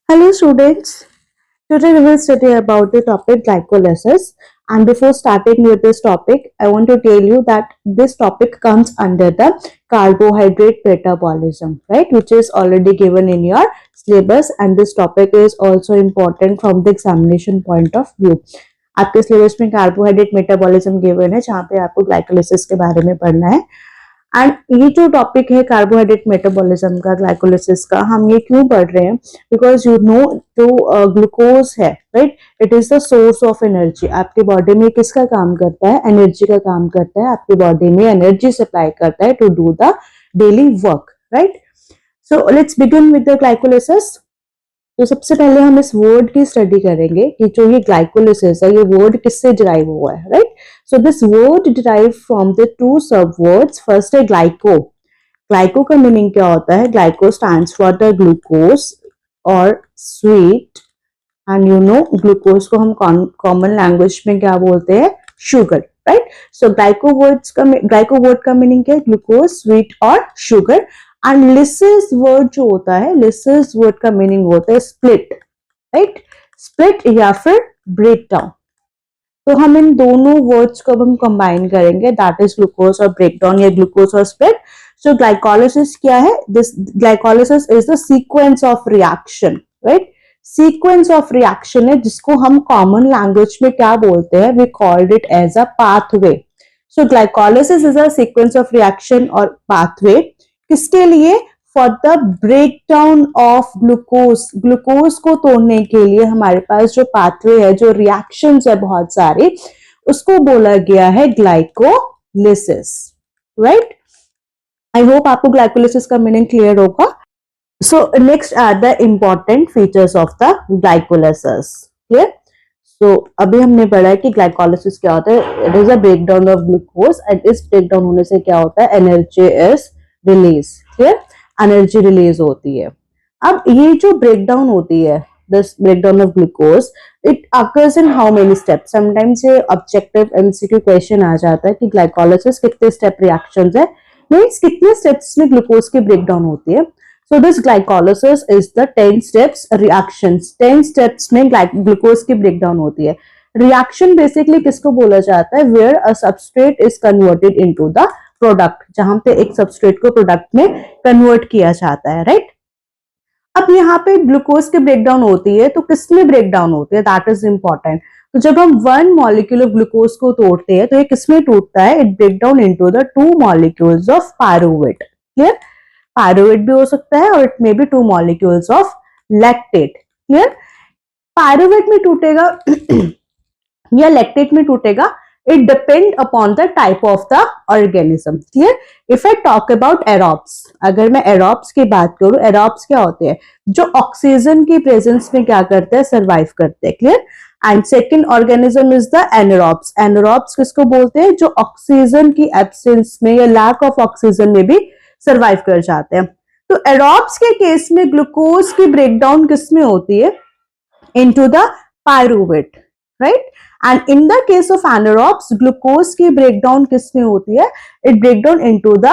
Hello students, today we will study about the topic glycolysis, and before starting with this topic, I want to tell you that this topic comes under the carbohydrate metabolism, right, which is already given in your syllabus, and this topic is also important from the examination point of view. आपके syllabus में carbohydrate metabolism given है जहाँ पे आपको glycolysis के बारे में पढ़ना है। एंड ये जो टॉपिक है कार्बोहाइड्रेट मेटाबॉलिज्म का, ग्लाइकोलिसिस का, हम ये क्यों पढ़ रहे हैं? बिकॉज यू नो जो ग्लूकोज है, right, it is the source of energy. आपके बॉडी में किसका काम करता है? एनर्जी का काम करता है। आपके बॉडी में एनर्जी सप्लाई करता है to do the daily work, right. So let's begin with the glycolysis. तो सबसे पहले हम इस वर्ड की स्टडी करेंगे कि जो ये ग्लाइकोलिसिस है, ये वर्ड किससे डिराइव हुआ है, right. So this word derive from the two sub words. First है ग्लाइको। ग्लाइको का मीनिंग क्या होता है? Glyco stands for the glucose और sweet, and you know glucose को हम कॉमन लैंग्वेज में क्या बोलते हैं? Sugar, right. So glyco word का मीनिंग क्या है? ग्लूकोज, स्वीट और शुगर। एंड लिसिस वर्ड जो होता है, लिसिस वर्ड का मीनिंग होता है स्प्लिट, राइट, स्प्लिट या फिर ब्रेक डाउन। तो हम इन दोनों वर्ड्स को हम कंबाइन करेंगे, दैट इज ग्लूकोज और ब्रेक डाउन या ग्लूकोज और स्प्लिट। सो ग्लाइकोलिसिस क्या है? This glycolysis is the sequence of reaction, right, sequence of reaction है जिसको हम कॉमन लैंग्वेज में क्या बोलते हैं? We called it as a pathway. So glycolysis is a sequence of reaction और पाथवे। किसके लिए? For the breakdown of glucose. Glucose को तोड़ने के लिए हमारे पास जो पाथवे है, जो रिएक्शंस है बहुत सारी, उसको बोला गया है ग्लाइकोलिसिस, राइट। आई होप आपको ग्लाइकोलिसिस का मीनिंग क्लियर होगा। So next are the important features of the glycolysis. Clear? So अभी हमने पढ़ा है कि ग्लाइकोलिसिस क्या होता है। It is a breakdown of glucose, and इस ब्रेकडाउन होने से क्या होता है? Energy is release. Clear? Energy release होती है। अब ये जो ब्रेकडाउन होती है, this breakdown of glucose, it occurs in how many steps? Sometimes ये ऑब्जेक्टिव एमसीक्यू क्वेश्चन आ जाता है कि ग्लाइकोलिसिस कितने स्टेप रिएक्शंस है, मींस कितने स्टेप्स में ग्लूकोज की ब्रेकडाउन होती है। So this glycolysis is the 10 steps reactions. 10 steps में ग्लूकोज की ब्रेकडाउन होती है। रिएक्शन बेसिकली किसको बोला जाता है? Where a substrate is converted into the product, जहां पे एक सबस्ट्रेट को प्रोडक्ट में कन्वर्ट किया जाता है, राइट। अब यहाँ पे ग्लूकोज की ब्रेकडाउन होती है, तो किसमें ब्रेकडाउन होती है? That is important. तो जब हम 1 मॉलिक्यूल ऑफ ग्लूकोज को तोड़ते हैं तो ये किसमें टूटता है? It break down into the 2 molecules of pyruvate. Clear? Pyruvate भी हो सकता है और it may be 2 molecules of lactate. Clear? Pyruvate में टूटेगा या लैक्टेट में टूटेगा, it depend upon the type of the organism. Clear? If I talk about aerobes, अगर मैं aerobes की बात करूं, aerobes क्या होते हैं? जो ऑक्सीजन की प्रेजेंस में क्या करते हैं? सर्वाइव करते हैं। Clear? And second organism is the anaerobes. Anaerobes किसको बोलते हैं? जो ऑक्सीजन की एब्सेंस में या लैक ऑफ ऑक्सीजन में भी सर्वाइव कर जाते हैं। तो एरोब्स के केस में ग्लूकोज की ब्रेकडाउन किसमें होती है? Into the pyruvate, right. And in the case of anaerobes, glucose की ब्रेकडाउन किसमें होती है? It breakdown into the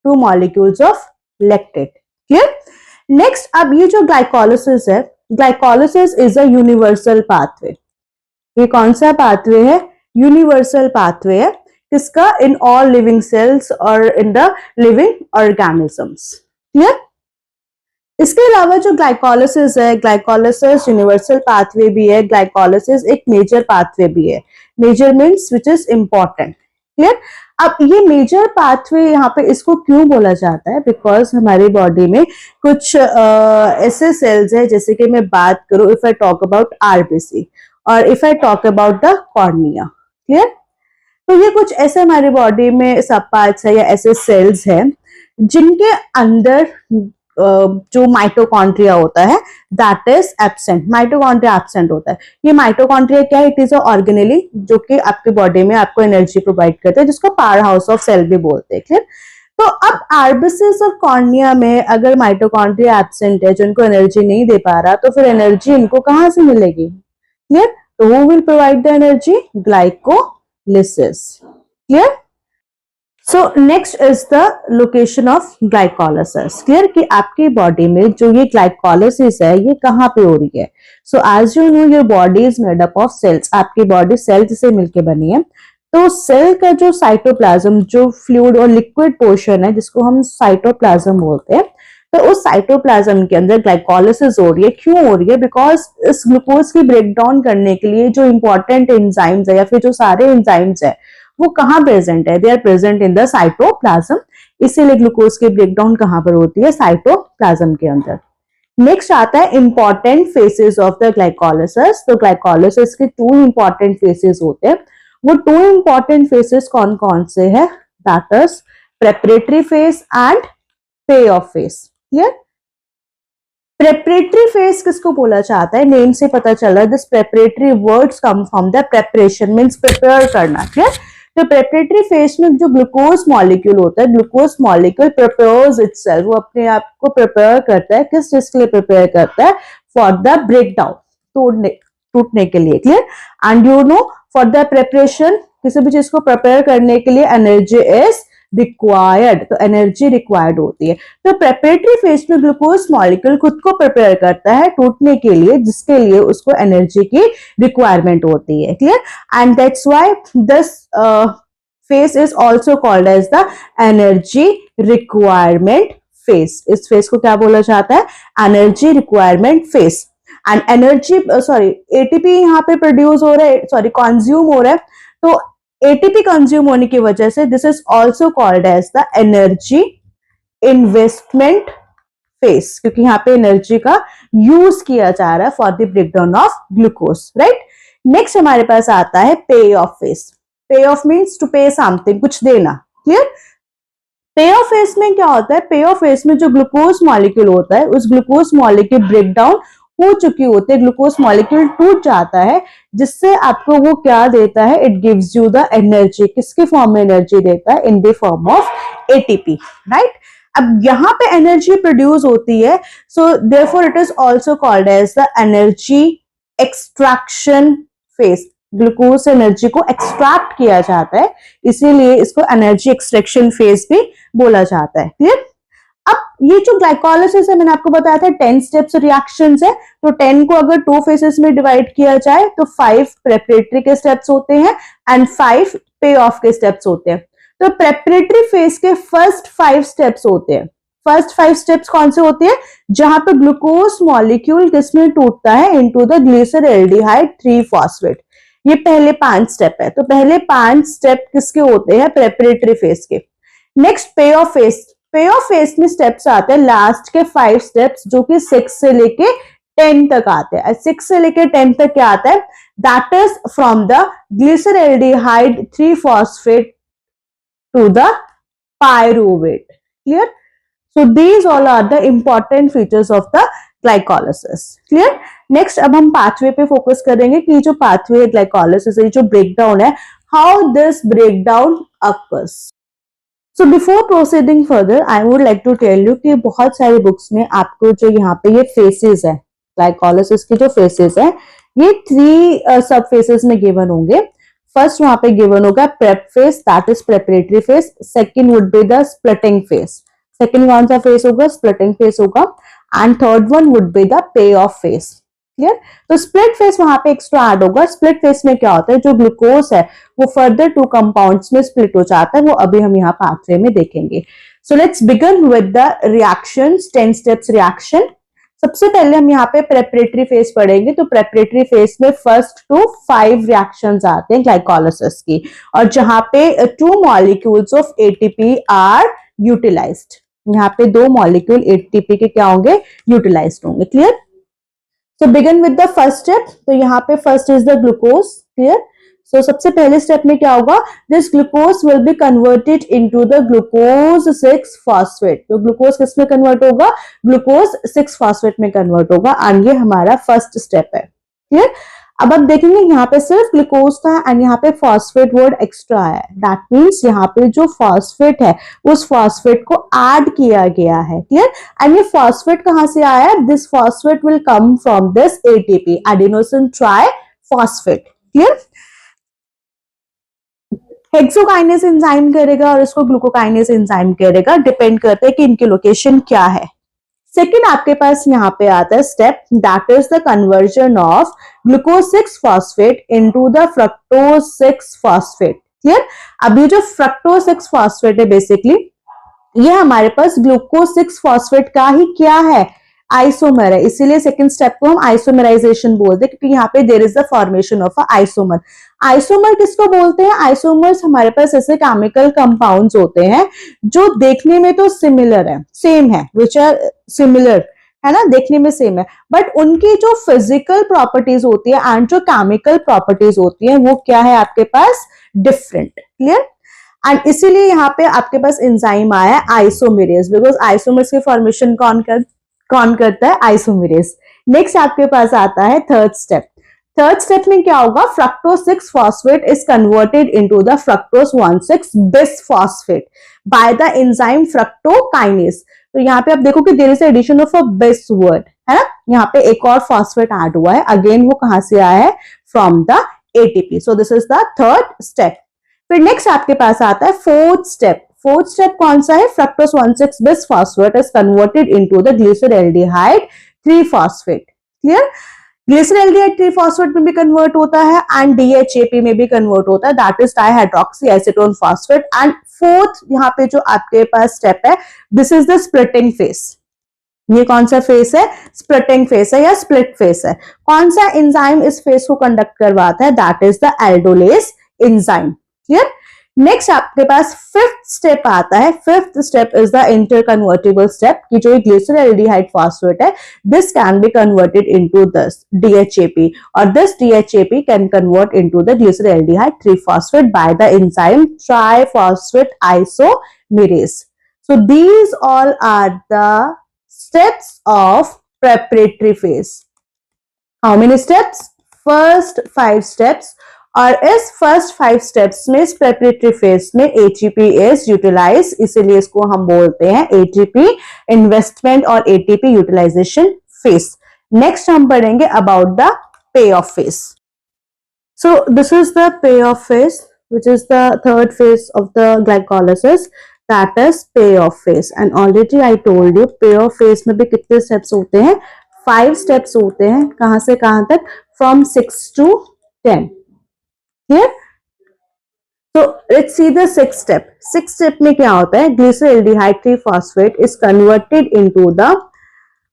2 molecules of lactate. Clear? Next, अब ये जो ग्लाइकोलिसिस है, glycolysis is a universal pathway. ये कौन सा पाथवे है? यूनिवर्सल पाथवे है। किसका? इन ऑल लिविंग सेल्स और in the living organisms. Clear? इसके अलावा जो ग्लाइकोलिसिस है, ग्लाइकोलिसिस यूनिवर्सल पाथवे भी है, ग्लाइकोलिसिस एक मेजर पाथवे भी है। Major means which is important. Clear? अब ये मेजर पाथवे यहाँ पे इसको क्यों बोला जाता है? बिकॉज हमारी बॉडी में कुछ ऐसे सेल्स है, जैसे कि मैं बात करूं, if I talk about RBC और if I talk about the cornea. Clear? तो ये कुछ ऐसे हमारी बॉडी में सब पार्ट्स है या ऐसे सेल्स हैं जिनके अंदर जो माइटोकॉन्ड्रिया होता है that is absent. Mitochondria absent होता है। ये माइटोकॉन्ड्रिया क्या है? इट इज अ ऑर्गेनेली जो कि आपके बॉडी में आपको एनर्जी प्रोवाइड करते हैं, जिसको पावर हाउस ऑफ सेल भी बोलते हैं। क्लियर? तो अब आरबीसीज और कॉर्निया में अगर माइटोकॉन्ड्रिया एब्सेंट है, जो इनको एनर्जी नहीं दे पा रहा, तो फिर एनर्जी इनको कहां से मिलेगी? क्लियर? तो who will provide the energy? Glycolysis. Clear? So next is the location of glycolysis. Clear कि आपकी बॉडी में जो ये ग्लाइकोलाइसिस है ये कहाँ पे हो रही है। So as you know your body is made up of cells, आपकी बॉडी सेल्स से मिलके बनी है। तो सेल का जो साइटोप्लाज्म, जो फ्लूइड और लिक्विड पोर्शन है जिसको हम साइटोप्लाज्म बोलते हैं, तो उस साइटोप्लाज्म के अंदर ग्लाइकोलाइसिस हो रही है। क्यों हो रही है? बिकॉज इस ग्लूकोज की ब्रेकडाउन करने के लिए जो इंपॉर्टेंट एंजाइम्स है या फिर जो सारे एंजाइम्स है वो कहाँ प्रेजेंट है? They are present in the cytoplasm. इसीलिए ग्लूकोज की ब्रेकडाउन कहाँ पर होती है? साइटोप्लाज्म के अंदर। नेक्स्ट आता है important faces of the glycolysis. तो ग्लाइकोलाइसिस के टू इंपॉर्टेंट फेसेस होते हैं। वो टू इंपॉर्टेंट फेसेस कौन कौन से हैं? That is preparatory phase and pay off phase. Clear? Preparatory phase किसको बोला जाता है? नेम से पता चल रहा है, this preparatory words come from the preparation, means prepare करना। क्लियर? तो प्रेपरेटरी फेज में जो ग्लूकोज मॉलिक्यूल होता है, ग्लूकोज मॉलिक्यूल प्रिपेयर्स इटसेल्फ, वो अपने आप को प्रिपेयर करता है। किस चीज के लिए प्रिपेयर करता है? फॉर द ब्रेकडाउन, टूटने के लिए। Clear? And you know for the preparation, किसी भी चीज को प्रिपेयर करने के लिए एनर्जी इज रिक्वायर्ड, तो एनर्जी रिक्वायर्ड होती है। तो प्रेपरेटरी फेज में ग्लूकोज मॉलिक्यूल खुद को प्रिपेयर करता है टूटने के लिए, जिसके लिए उसको एनर्जी की रिक्वायरमेंट होती है। Clear? And that's why this phase is also called as the energy requirement phase. इस फेज को क्या बोला जाता है? Energy requirement phase. And energy ATP यहाँ पे प्रोड्यूस हो रहा है, कंज्यूम हो रहा है। तो एटीपी कंज्यूम होने की वजह से this is also called as the energy investment phase, क्योंकि यहाँ पे एनर्जी का यूज किया जा रहा है for the breakdown of glucose. Right? Next हमारे पास आता है पे off phase. Pay of means to पे समथिंग, कुछ देना। क्लियर? पे ऑफ फेज में क्या होता है? पे ऑफ फेज में जो ग्लूकोज मॉलिक्यूल होता है, उस ग्लूकोज मॉलिक्यूल ब्रेकडाउन हो चुकी होती है, ग्लूकोज मॉलिक्यूल टूट जाता है, जिससे आपको वो क्या देता है? It gives you the energy. किसके फॉर्म में एनर्जी देता है? In the form of ATP. Right? अब यहां पे एनर्जी प्रोड्यूस होती है, so therefore it is also called as the energy extraction phase. Glucose से एनर्जी को एक्सट्रैक्ट किया जाता है, इसीलिए इसको एनर्जी एक्सट्रैक्शन फेज भी बोला जाता है। क्लियर? अब ये जो ग्लाइकोलाइसिस है, मैंने आपको बताया था 10 स्टेप्स रिएक्शंस है। तो 10 को अगर 2 फेजेस में डिवाइड किया जाए तो 5 प्रेपरेटरी के स्टेप्स होते हैं एंड 5 पे ऑफ के स्टेप्स होते हैं। तो प्रेपरेटरी फेज के फर्स्ट 5 स्टेप्स होते हैं। फर्स्ट 5 स्टेप्स कौन से होते हैं? जहां पे ग्लूकोज मॉलिक्यूल किसमें टूटता है? Into the glyceraldehyde 3 phosphate. ये पहले 5 स्टेप है। तो पहले 5 स्टेप किसके होते हैं? प्रेपरेटरी फेज के। नेक्स्ट पे off phase. Pay off phase में स्टेप्स आते हैं लास्ट के 5 स्टेप्स, जो कि 6 से लेके 10 तक आते हैं। 6 से लेके 10 तक क्या आता है? That is from the glyceraldehyde 3 phosphate to the pyruvate. Clear? So these all are the important features of the glycolysis. Clear? Next अब हम पाथवे पे फोकस करेंगे कि जो पाथवे ग्लाइकोलाइसिस है, जो ब्रेकडाउन है, how this breakdown occurs. So before proceeding further I would like to tell you कि बहुत सारी बुक्स में आपको जो यहाँ पे ये फेसेस है, ग्लाइकोलाइसिस के जो फेसेस है, ये 3 सब फेसेस में गिवन होंगे। फर्स्ट वहां पे गिवन होगा prep face, that is preparatory face. Second would be the splitting face. Second कौन सा फेस होगा? स्प्लिटिंग फेस होगा। And third one would be the pay off phase. Clear? तो स्प्लिट फेस वहां पे एक्स्ट्रा ऐड होगा। Split face में क्या होता है? जो ग्लूकोज है वो फर्दर 2 कंपाउंड्स में स्प्लिट हो जाता है, वो अभी हम यहाँ पाथवे में देखेंगे। So let's begin with the reactions, 10 steps reaction. सबसे पहले हम यहाँ पे प्रेपरेटरी फेज पढ़ेंगे। तो प्रेपरेटरी फेज में फर्स्ट टू 5 रिएक्शंस आते हैं ग्लाइकोलाइसिस की, और जहां पे 2 molecules of ATP are utilized. यहाँ पे 2 मॉलिक्यूल एटीपी के क्या होंगे? यूटिलाइज्ड होंगे। Clear? So begin with the first step. तो यहाँ पे first is the glucose. Clear? So सबसे पहले स्टेप में क्या होगा? This glucose will be converted into the glucose 6 phosphate. तो ग्लूकोज किस में कन्वर्ट होगा? ग्लूकोज 6 फॉस्फेट में कन्वर्ट होगा, एंड ये हमारा फर्स्ट स्टेप है। क्लियर? अब आप देखेंगे यहाँ पे सिर्फ ग्लूकोज था एंड यहाँ पे फॉस्फेट वर्ड एक्स्ट्रा है। दैट मीन्स यहाँ पे जो फॉस्फेट है उस फॉस्फेट को ऐड किया गया है। क्लियर? एंड ये फॉस्फेट कहां से आया है? This phosphate will come from this ATP, adenosine try phosphate. Clear? Hexokinase enzyme करेगा और इसको ग्लूकोकाइनेस एंजाइम करेगा, डिपेंड करता है कि इनकी लोकेशन क्या है। सेकेंड आपके पास यहाँ पे आता है step, that is the conversion of glucose 6 phosphate into the fructose 6 phosphate. Clear? अब ये जो फ्रक्टोज 6 फॉस्फेट है बेसिकली ये हमारे पास ग्लूकोज 6 फॉस्फेट का ही क्या है, आइसोमर है, इसीलिए सेकंड स्टेप को हम आइसोमराइजेशन बोलते हैं, क्योंकि यहाँ पे there is the formation of a isomer. Isomer किसको बोलते हैं? आइसोमर्स हमारे पास ऐसे केमिकल कंपाउंड्स होते हैं जो देखने में तो सिमिलर है, सेम है, विच आर सिमिलर, है ना, देखने में सेम है, बट उनकी जो फिजिकल प्रॉपर्टीज होती है एंड जो केमिकल प्रॉपर्टीज होती है वो क्या है आपके पास, डिफरेंट। क्लियर? एंड इसीलिए यहाँ पे आपके पास एंजाइम आया है आइसोमेरेज, बिकॉज आइसोमर्स की फॉर्मेशन कौन करता है, आइसोमेरेज। नेक्स्ट आपके पास आता है थर्ड स्टेप। थर्ड स्टेप में क्या होगा, fructose 6 phosphate is converted into the fructose 1,6 bis phosphate by the enzyme fructokinase. तो यहाँ पे आप देखो कि there is addition of a bis word, है ना, यहाँ पे एक और फॉस्फेट ऐड हुआ है, अगेन वो कहां से आया है, from the ATP. So this is the third step. फिर नेक्स्ट आपके पास आता है फोर्थ स्टेप। फोर्थ स्टेप कौन सा है, fructose 1,6 bis phosphate is converted into the glyceraldehyde 3 phosphate. Clear? Glyceraldehyde 3 phosphate में भी कन्वर्ट होता है एंड DHAP में भी कन्वर्ट होता है, that is dihydroxy acetone phosphate. And fourth यहाँ पे जो आपके पास स्टेप है, this is the splitting face. ये कौन सा फेस है, स्प्लिटिंग फेस है या स्प्लिट फेस है। कौन सा एंजाइम इस फेस को कंडक्ट करवाता है, that is the aldolase enzyme. Clear? Next आपके पास फिफ्थ स्टेप आता है। Fifth step is the interconvertible step, कि जो ग्लिसरॉल्डिहाइड फॉस्फेट है this can be converted into this DHAP और this DHAP can convert into the glyceraldehyde 3 phosphate by the enzyme triphosphate isomerase. So these all are the steps of preparatory phase. How many steps? First 5 steps। और इस first 5 steps में इस preparatory phase में ATP is utilize, इसीलिए इसको हम बोलते हैं ATP इन्वेस्टमेंट और ATP यूटिलाइजेशन फेज। नेक्स्ट हम पढ़ेंगे about the pay off phase. So this is the pay off phase which is the third phase of the glycolysis, that is payoff phase। and already I told you payoff phase में भी कितने steps होते हैं, 5 steps होते हैं, कहां से कहां तक, from 6 to 10। Here, so let's see the sixth step। Sixth step में क्या होता है, glyceraldehyde 3 phosphate is converted into the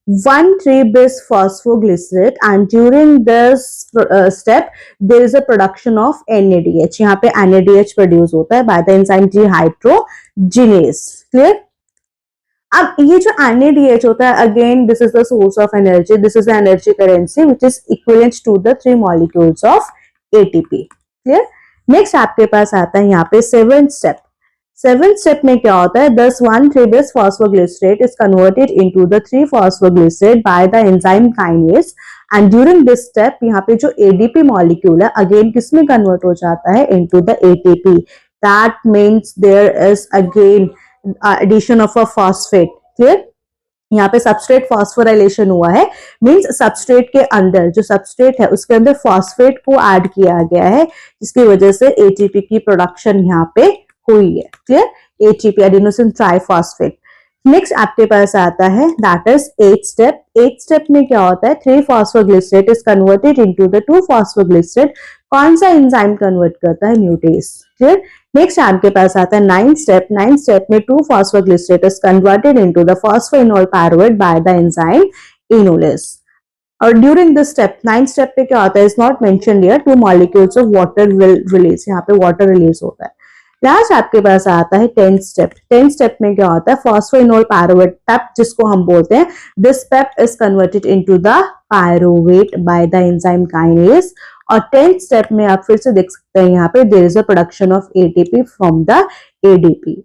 1,3-bis phosphoglycerate and during this step there is a production of NADH। यहाँ पे NADH प्रोड्यूस होता है by the enzyme dehydrogenase। Clear? अब ये जो NADH होता है, again this is the source of energy, this is the energy currency which is equivalent to the 3 molecules of ATP। Clear? Next आपके पास आता है यहाँ पे 7th स्टेप। 7th स्टेप में क्या होता है, thus 1,3-bis phosphoglycerate is converted into the 3 phosphoglycerate by the enzyme kinase and during this step यहाँ पे जो ADP मॉलिक्यूल है अगेन किसमें कन्वर्ट हो जाता है, into the ATP। that means there is again addition of a phosphate। Clear? यहाँ पे सबस्ट्रेट फॉस्फोराइलेशन हुआ है, मींस सबस्ट्रेट के अंदर जो सबस्ट्रेट है उसके अंदर फॉस्फेट को ऐड किया गया है, जिसकी वजह से ATP की प्रोडक्शन यहाँ पे हुई है। Clear? ATP adenosine triphosphate. Next आपके पास आता है that is 8th step. 8th step में क्या होता है, 3 phosphoglycerate is converted into the 2 phosphoglycerate. कौन सा एंजाइम कन्वर्ट करता है, न्यूटेस। क्लियर? नेक्स्ट आपके पास आता है 9th स्टेप। 9th स्टेप में 2 phosphoglycerate is converted into the phosphoenol pyruvate by the enzyme enolase। और during this step 9th step पे क्या होता है, is not mentioned here, 2 molecules of water will release। यहाँ पे वाटर रिलीज होता है। लास्ट आपके पास आता है 10th स्टेप। 10th स्टेप में क्या होता है, फॉस्फोइनोल पायरुवेट पेप जिसको हम बोलते हैं, this Pep is converted into the pyruvate bye the enzyme kinase. और 10th स्टेप में आप फिर से देख सकते हैं यहाँ पे there is a production of ATP from the ADP,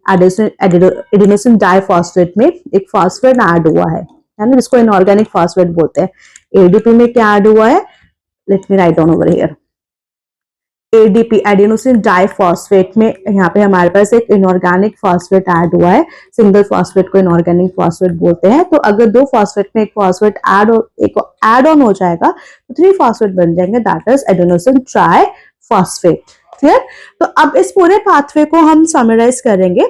adenosine diphosphate में एक फॉस्फेट ऐड हुआ है ना, जिसको इनऑर्गेनिक फॉस्फेट बोलते हैं। ADP में क्या ऐड हुआ है, let me write down over here. ADP adenosine diphosphate में यहाँ पे हमारे पास एक इनऑर्गेनिक फॉस्फेट ऐड हुआ है, सिंगल फॉस्फेट को इनऑर्गेनिक फॉस्फेट बोलते हैं। तो अगर 2 फॉस्फेट में एक फॉस्फेट ऐड ऑन हो जाएगा तो 3 फॉस्फेट बन जाएंगे, that is adenosine triphosphate. Clear? तो अब इस पूरे पाथवे को हम समराइज करेंगे।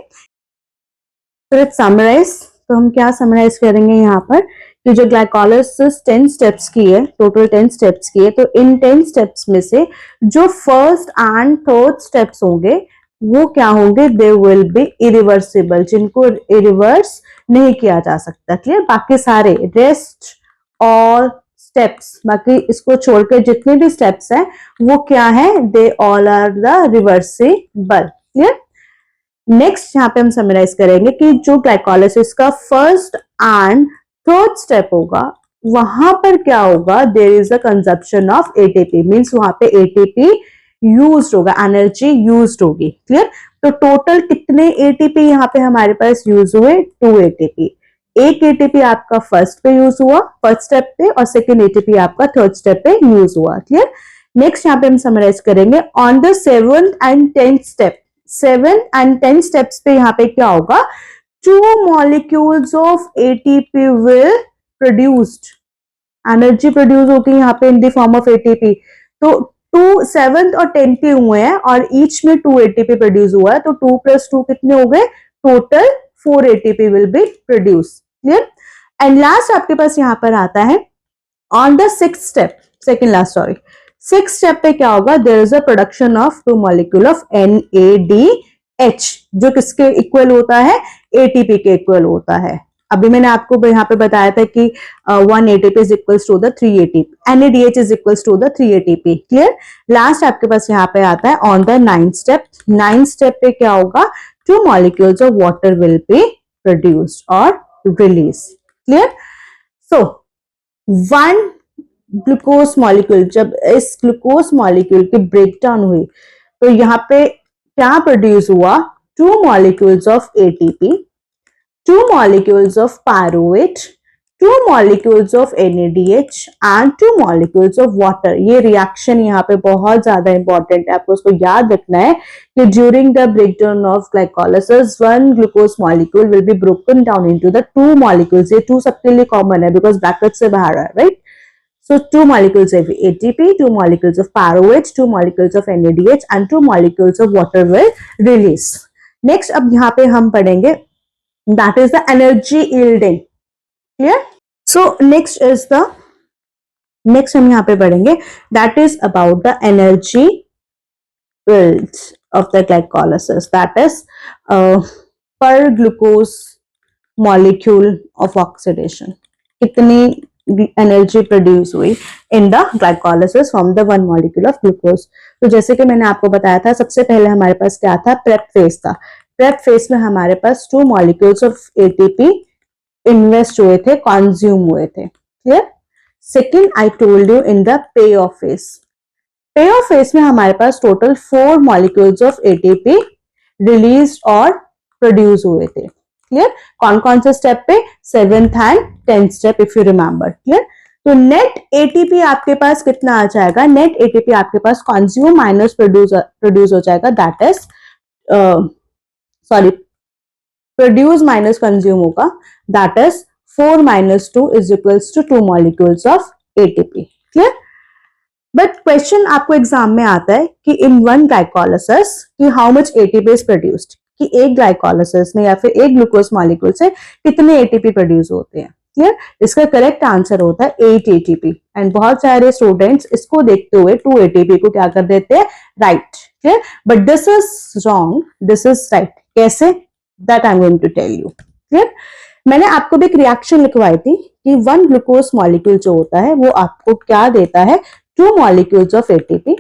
तो समराइज, तो हम क्या समराइज करेंगे यहाँ पर कि जो ग्लाइकोलाइसिस 10 स्टेप्स की है, टोटल 10 स्टेप्स की है, तो इन 10 स्टेप्स में से जो फर्स्ट एंड थर्ड स्टेप्स होंगे वो क्या होंगे, दे विल बी इरिवर्सिबल, जिनको रिवर्स नहीं किया जा सकता। क्लियर? बाकी सारे रेस्ट और स्टेप्स, बाकी इसको छोड़कर जितने भी स्टेप्स हैं वो क्या है, they all are the reversible. Clear? Next यहाँ पे हम समराइज करेंगे कि जो ग्लाइकोलाइसिस का फर्स्ट एंड थर्ड स्टेप होगा वहां पर क्या होगा, there is a consumption of ATP, means वहां पे एटीपी यूज्ड होगा, एनर्जी यूज्ड होगी। क्लियर? तो टोटल कितने एटीपी यहाँ पे हमारे पास यूज हुए, 2 एटीपी। एक एटीपी आपका फर्स्ट पे यूज हुआ, फर्स्ट स्टेप पे, और सेकेंड एटीपी आपका थर्ड स्टेप पे यूज हुआ। क्लियर? नेक्स्ट यहाँ पे हम समराइज करेंगे on the 7th and 10th step. 7 and 10 steps पे यहाँ पे क्या होगा, 2 molecules of ATP will produced, energy produce होगी यहाँ पे इन द फॉर्म ऑफ एटीपी। तो 2 7th और 10th के हुए हैं और ईच में 2 एटीपी प्रोड्यूस हुआ है, तो 2 + 2 कितने हो गए, total 4 ATP will be produce. Clear? And last आपके पास यहाँ पर आता है on the 6th step, second last sorry, 6th step पे क्या होगा, there is a production of 2 molecule of NADH, जो किसके इक्वल होता है, एटीपी के इक्वल होता है। अभी मैंने आपको यहाँ पे बताया था कि 1 ATP is equals to the 3 ATP, NADH is equals to the 3 ATP। Clear? Last आपके पास यहाँ पे आता है on the 9th step. 9th step पे क्या होगा, 2 molecules of water will be produced और रिलीज। क्लियर? सो 1 ग्लूकोज मॉलिक्यूल, जब इस ग्लूकोज मॉलिक्यूल की ब्रेकडाउन हुई तो यहाँ पे क्या प्रोड्यूस हुआ, 2 molecules of ATP, 2 molecules of pyruvate, 2 molecules of NADH and 2 molecules of water। ये रिएक्शन यहाँ पे बहुत ज्यादा इंपॉर्टेंट है, आपको उसको याद रखना है कि during the breakdown of glycolysis 1 glucose molecule will be broken down into the 2 molecules। ये 2 सबके लिए कॉमन है बिकॉज ब्रैकेट से बाहर है, right? So 2 molecules of ATP, 2 molecules of pyruvate, 2 molecules of NADH and 2 molecules of water will release। Next अब यहाँ पे हम पढ़ेंगे that is the energy yielding। Clear? So next हम यहाँ पे पढ़ेंगे that is about the energy yield of the glycolysis, that is per glucose molecule of oxidation, कितनी एनर्जी प्रोड्यूस हुई in the glycolysis from the 1 molecule of glucose. तो जैसे कि मैंने आपको बताया था, सबसे पहले हमारे पास क्या था, प्रेप फेज था। प्रेप फेज में हमारे पास 2 मॉलिक्यूल्स ऑफ एटीपी इन्वेस्ट हुए थे, कंज्यूम हुए थे। Clear? Second, I told you in the pay off phase. Pay off phase में हमारे पास total 4 molecules of ATP release और प्रोड्यूस हुए थे। क्लियर? कौन कौन से स्टेप पे, 7th and 10th step, if you remember. Clear? तो नेट एटीपी आपके पास कितना आ जाएगा, नेट एटीपी आपके पास कंज्यूम माइनस प्रोड्यूस हो जाएगा, that is sorry produce minus consume होगा, that is 4 - 2 is equals to 2 molecules of ATP. Clear? But question आपको exam में आता है कि इन 1 ग्लाइकोलाइसिस कि how much ATP is produced, कि एक ग्लाइकोलाइसिस में या फिर एक ग्लूकोज मॉलिक्यूल से कितने एटीपी प्रोड्यूस होते हैं। क्लियर? इसका करेक्ट आंसर होता है 8 एटीपी। एंड बहुत सारे स्टूडेंट्स इसको देखते हुए 2 एटीपी को क्या कर देते हैं, right. Clear? But this is wrong, this is right. कैसे, that I am going to tell you. Clear? मैंने आपको भी एक रिएक्शन लिखवाई थी कि 1 ग्लूकोज मॉलिक्यूल जो होता है वो आपको क्या देता है, 2 molecules of ATP,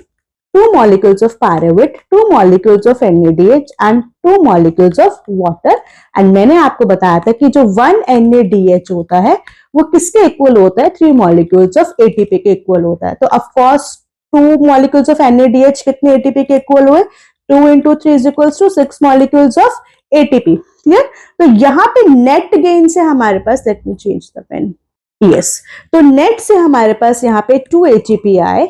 2 molecules of pyruvate, 2 molecules of NADH and 2 molecules of water। And मैंने आपको बताया था कि जो 1 NADH होता है वो किसके इक्वल होता है, 3 molecules of ATP के इक्वल होता है। तो of course 2 molecules of NADH कितने ATP के इक्वल हुए, 2 × 3 is equals to 6 molecules of ATP। Clear? तो यहाँ पे नेट गेन से हमारे पास, let me change the pen, yes, तो नेट से हमारे पास यहाँ पे 2 ATP आए,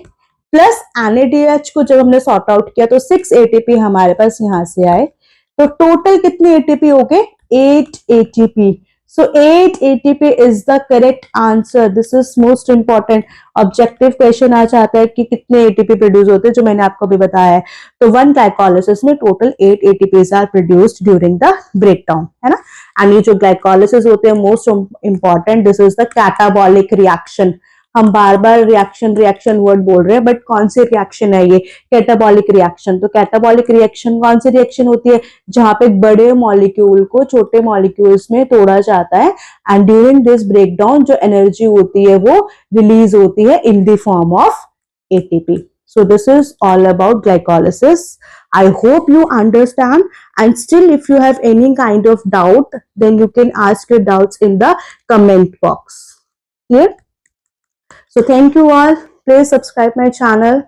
प्लस NADH को जब हमने सॉर्ट आउट किया तो 6 ATP हमारे पास यहाँ से आए, तो टोटल कितने ATP हो गए, 8 ATP। So 8 ATP is the correct answer. This is most important. Objective question आ जाता है कि कितने एटीपी प्रोड्यूस होते हैं, जो मैंने आपको अभी बताया है. तो वन ग्लाइकोलिसिस में total 8 ATPs are produced during the breakdown, है ना. एंड ये जो ग्लाइकोलिसिस होते हैं most important, this is the catabolic reaction. हम बार बार रिएक्शन रिएक्शन वर्ड बोल रहे हैं, बट कौन सी रिएक्शन है ये? Catabolic reaction. तो कैटाबॉलिक रिएक्शन कौन सी रिएक्शन होती है? जहां पे बड़े मॉलिक्यूल को छोटे मॉलिक्यूल्स में तोड़ा जाता है, एंड ड्यूरिंग दिस ब्रेकडाउन जो एनर्जी होती है वो रिलीज होती है in the form of ATP. So this is all about glycolysis. I hope you understand, and still if you have any kind of doubt, then you can ask your doubts in the comment box. Clear? So thank you all. Please subscribe my channel.